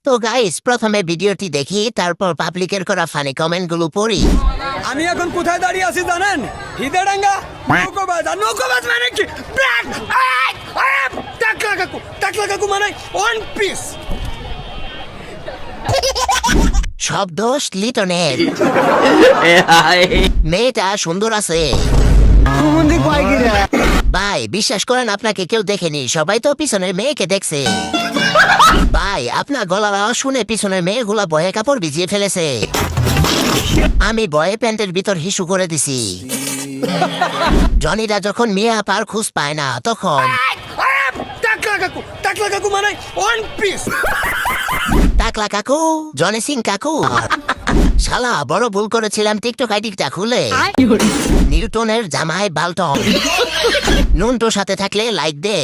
তো গাইস প্রথমে ভিডিওটি দেখি, তারপর পাবলিকের করা ফানি কমেন্ট গুলো পড়ি। আমি এখন কোথায় দাঁড়িয়ে আছি জানেন? হিদেডাঙ্গা নৌকোবাজ। আর নৌকোবাজ মানে কি? ব্ল্যাক টাকলা কাকু মানে ওয়ান পিস। সব দোষ লিটনের। মেয়েটা সুন্দর আছে ভাই, বিশ্বাস করেন আপনাকে কেউ দেখেনি, সবাই তো পিছনের মেয়েকে দেখছে। ভাই আপনার গলার আওয়াজ শুনে পিছনের মেয়েগুলা বয়ে কাপড় ভিজিয়ে ফেলেছে। আমি বয়ে প্যান্টের ভিতর হিসু করে দিছি। জনিরা যখন মিয়া পার খুঁজ পায় না তখন টাকলা কাকু মানে ওয়ান পিস। টাকলা কাকু, জনি সিং কাকু। শালা বড় ভুল করেছিলাম টিকটক আইডিটা খুলে। নিউটনের জামাই বালটন। নুনটোর সাথে থাকলে লাইক দে।